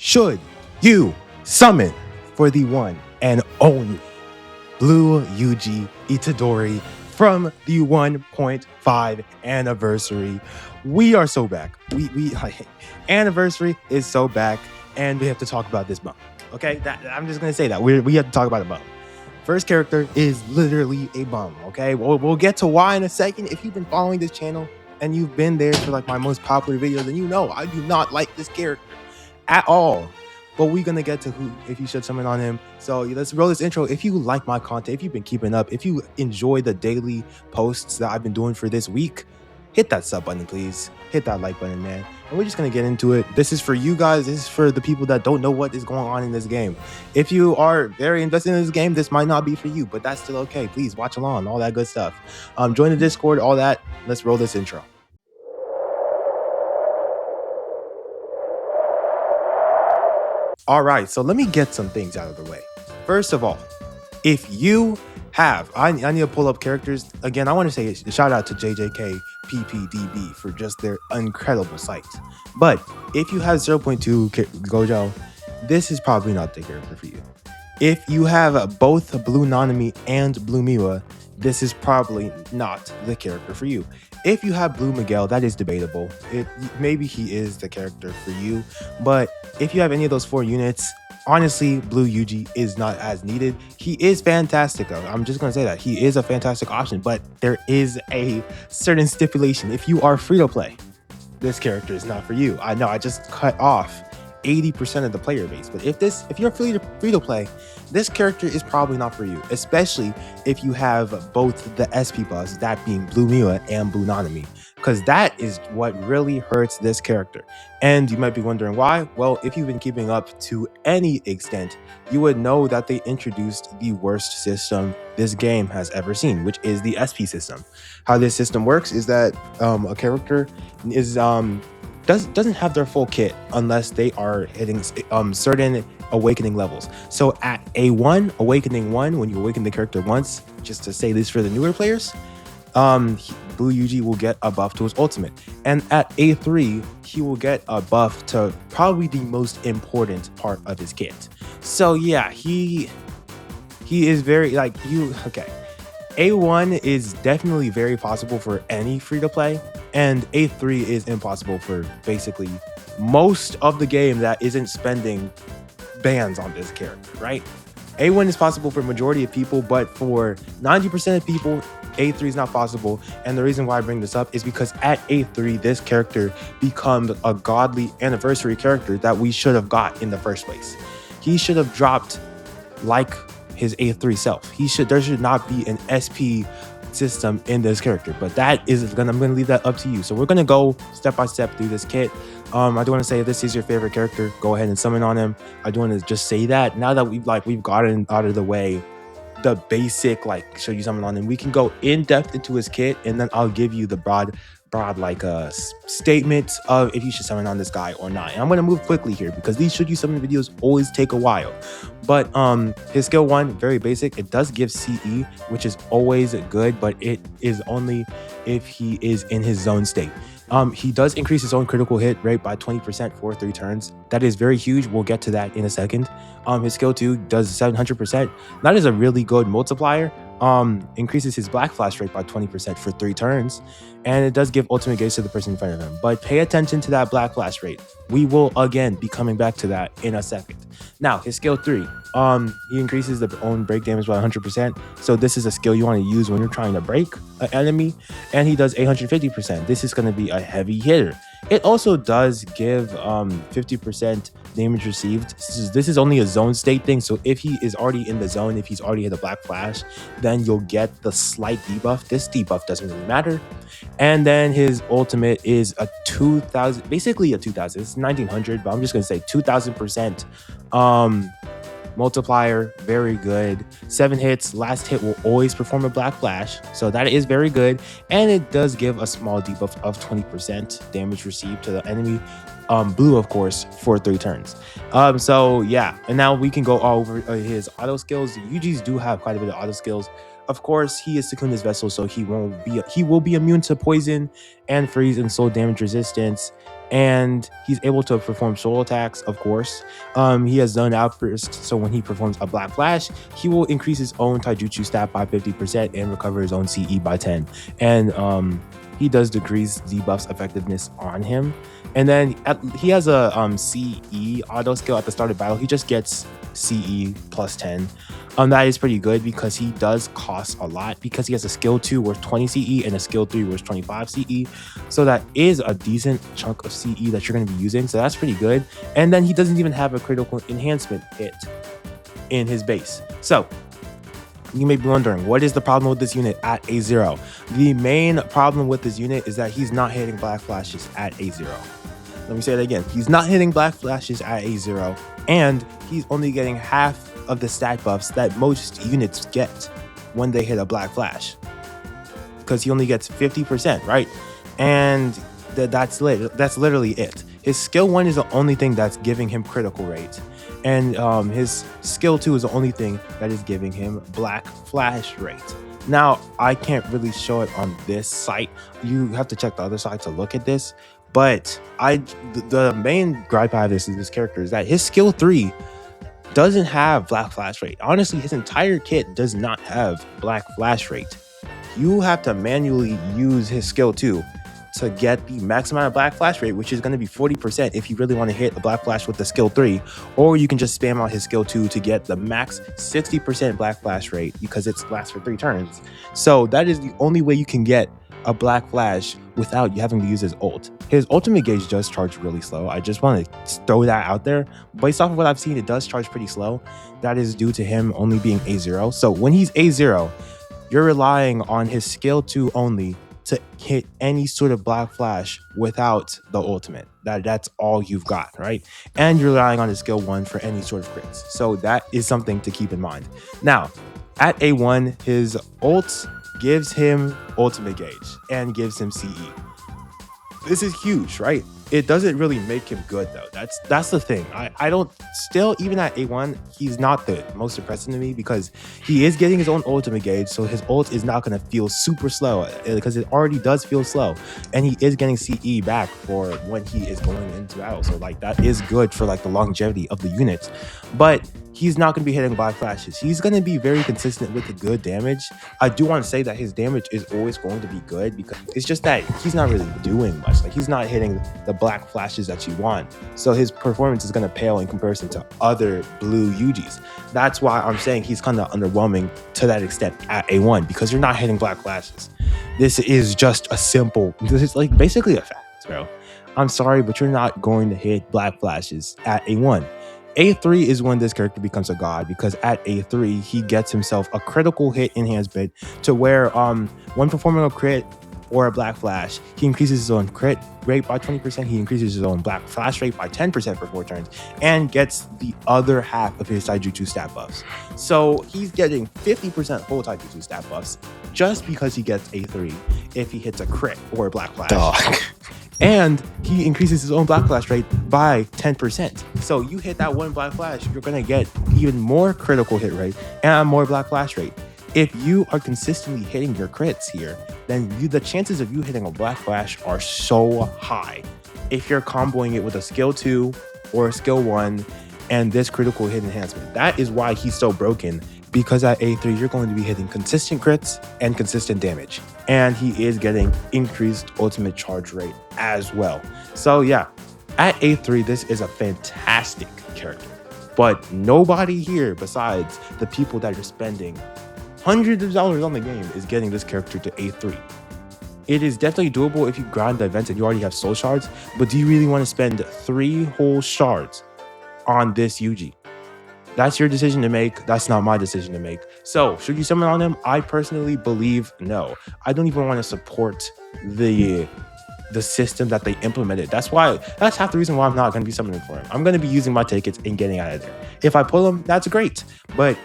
should you summon for the one and only Blue Yuji Itadori from the 1.5 anniversary? We are so back. We anniversary is so back, and we have to talk about this bum. Okay, I'm just gonna say that we have to talk about a bum. First character is literally a bum. Okay, we'll get to why in a second. If you've been following this channel and you've been there for like my most popular videos, then you know I do not like this character at all. But we're gonna get to who if you should summon on him. So let's roll this intro. If you like my content, if you've been keeping up, if you enjoy the daily posts that I've been doing for this week, hit that sub button, please. Hit that like button, man. And we're just gonna get into it. This is for you guys. This is for the people that don't know what is going on in this game. If you are very invested in this game, this might not be for you, but that's still okay. Please watch along, all that good stuff. Join the Discord, all that. Let's roll this intro. All right, so let me get some things out of the way. First of all, if you have, I need to pull up characters. Again, I want to say a shout out to jjkpp for just their incredible site. But if you have 0.2 Gojo, this is probably not the character for you. If you have both Blue Nanami and Blue Miwa, this is probably not the character for you. If you have Blue Miguel, that is debatable. Maybe he is the character for you. But if you have any of those 4 units, honestly, Blue Yuji is not as needed. He is fantastic, though. I'm just going to say that. He is a fantastic option, but there is a certain stipulation. If you are free to play, this character is not for you. I know I just cut off 80% of the player base, but if you're free to play, this character is probably not for you, especially if you have both the SP buffs, that being Blue Miwa and Blue Nanami, because that is what really hurts this character. And you might be wondering why. Well, if you've been keeping up to any extent, you would know that they introduced the worst system this game has ever seen, which is the SP system. How this system works is that a character is doesn't have their full kit unless they are hitting certain awakening levels. So at A1, awakening 1, when you awaken the character once, just to say this for the newer players, Blue Yuji will get a buff to his ultimate. And at A3, he will get a buff to probably the most important part of his kit. So yeah, he is very okay. A1 is definitely very possible for any free-to-play, and A3 is impossible for basically most of the game that isn't spending bans on this character, right? A1 is possible for majority of people, but for 90% of people, A3 is not possible. And the reason why I bring this up is because at A3, this character becomes a godly anniversary character that we should have got in the first place. He should have dropped like his A3 self. There should not be an SP system in this character, but I'm gonna leave that up to you. So we're gonna go step by step through this kit. I do want to say if this is your favorite character, go ahead and summon on him. I do want to just say that now that we've gotten out of the way the basic should you summon on him, we can go in depth into his kit, and then I'll give you the broad statement of if you should summon on this guy or not. And I'm going to move quickly here because these should you summon videos always take a while. But his skill 1, very basic. It does give CE, which is always good, but it is only if he is in his zone state. He does increase his own critical hit rate by 20% for 3 turns. That is very huge. We'll get to that in a second. His skill 2 does 700%. That is a really good multiplier. Increases his black flash rate by 20% for 3 turns, and it does give ultimate gaze to the person in front of him. But pay attention to that black flash rate. We will again be coming back to that in a second. Now, his skill 3, he increases the own break damage by 100%. So this is a skill you want to use when you're trying to break an enemy, and he does 150%. This is going to be a heavy hitter. It also does give 50% damage received. This is only a zone state thing, so if he is already in the zone, if he's already hit a black flash, then you'll get the slight debuff. This debuff doesn't really matter. And then his ultimate is a 2000, basically a 2000. It's 1900, but I'm just gonna say 2000% multiplier. Very good. 7 hits. Last hit will always perform a black flash, so that is very good. And it does give a small debuff of 20% damage received to the enemy. Blue, of course, for 3 turns. So yeah, and now we can go all over his auto skills. Yuji's do have quite a bit of auto skills. Of course, he is Secunda's vessel, so he will be immune to poison and freeze and soul damage resistance. and he's able to perform soul attacks, of course. He has zone outburst, so when he performs a Black Flash, he will increase his own taijutsu stat by 50% and recover his own CE by 10. And he does decrease debuff's effectiveness on him. And then he has a CE auto skill at the start of battle. He just gets CE plus 10. That is pretty good because he does cost a lot, because he has a skill 2 worth 20 CE and a skill 3 worth 25 CE. So that is a decent chunk of CE that you're going to be using. So that's pretty good. And then he doesn't even have a critical enhancement hit in his base. So you may be wondering, what is the problem with this unit at A0? The main problem with this unit is that he's not hitting Black Flashes at A0. Let me say it again. He's not hitting Black Flashes at A0, and he's only getting half of the stat buffs that most units get when they hit a Black Flash, because he only gets 50%, right? And that's literally it. His skill 1 is the only thing that's giving him critical rate, and his skill 2 is the only thing that is giving him Black Flash rate. Now, I can't really show it on this site. You have to check the other side to look at this. But the main gripe I have with this character is that his skill 3 doesn't have Black Flash rate. Honestly, his entire kit does not have Black Flash rate. You have to manually use his skill 2 to get the max amount of Black Flash rate, which is going to be 40% if you really want to hit a Black Flash with the skill 3, or you can just spam out his skill 2 to get the max 60% Black Flash rate, because it lasts for 3 turns. So that is the only way you can get a Black Flash without you having to use his ult. His ultimate gauge does charge really slow. I just want to throw that out there. Based off of what I've seen, it does charge pretty slow. That is due to him only being A0. So when he's A0, you're relying on his skill 2 only to hit any sort of Black Flash without the ultimate. That's all you've got, right? And you're relying on his skill 1 for any sort of crits. So that is something to keep in mind. Now, at A1, his ult gives him ultimate gauge and gives him CE. This is huge, right? It doesn't really make him good though. That's the thing. I don't, still, even at A1, he's not the most impressive to me, because he is getting his own ultimate gauge, so his ult is not going to feel super slow, because it already does feel slow, and he is getting CE back for when he is going into battle. So like, that is good for like the longevity of the units, but he's not going to be hitting Black Flashes. He's going to be very consistent with the good damage. I do want to say that his damage is always going to be good, because it's just that he's not really doing much. Like, he's not hitting the Black Flashes that you want. So his performance is going to pale in comparison to other blue Yujis. That's why I'm saying he's kind of underwhelming to that extent at A1, because you're not hitting Black Flashes. This is like basically a fact, bro. I'm sorry, but you're not going to hit Black Flashes at A1. A3 is when this character becomes a god, because at A3 he gets himself a critical hit enhancement to where when performing a crit or a Black Flash, he increases his own crit rate by 20%, he increases his own Black Flash rate by 10% for 4 turns, and gets the other half of his taijutsu stat buffs. So he's getting 50% full taijutsu stat buffs just because he gets A3 if he hits a crit or a Black Flash. Dog. And he increases his own Black Flash rate by 10%. So you hit that one Black Flash, you're going to get even more critical hit rate and more Black Flash rate. If you are consistently hitting your crits here, then the chances of you hitting a Black Flash are so high. If you're comboing it with a skill 2 or a skill 1 and this critical hit enhancement. That is why he's so broken, because at A3 you're going to be hitting consistent crits and consistent damage, and he is getting increased ultimate charge rate as well. So yeah, at A3 this is a fantastic character, but nobody here besides the people that are spending hundreds of dollars on the game is getting this character to A3. It is definitely doable if you grind the events and you already have soul shards, but do you really want to spend 3 whole shards on this Yuji? That's your decision to make. That's not my decision to make. So should you summon on him? I personally believe no. I don't even want to support the system that they implemented. That's half the reason why I'm not going to be summoning for him. I'm going to be using my tickets and getting out of there. If I pull him, that's great. But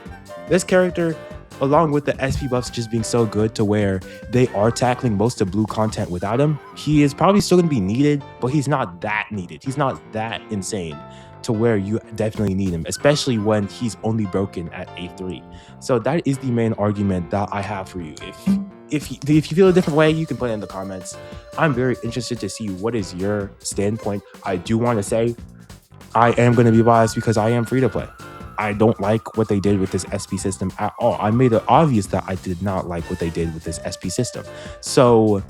this character, along with the SP buffs just being so good to where they are tackling most of blue content without him, he is probably still going to be needed, but he's not that needed. He's not that insane to where you definitely need him, especially when he's only broken at A3. So that is the main argument that I have for you. If if you feel a different way, you can put it in the comments. I'm very interested to see what is your standpoint. I do want to say I am going to be biased because I am free to play. I don't like what they did with this SP system at all. I made it obvious that I did not like what they did with this SP system. So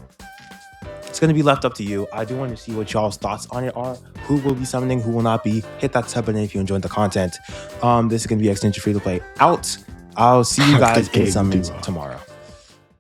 it's going to be left up to you. I do want to see what y'all's thoughts on it are. Who will be summoning, who will not be. Hit that sub button if you enjoyed the content. This is going to be Extension Free to Play out. I'll see you guys in summons tomorrow.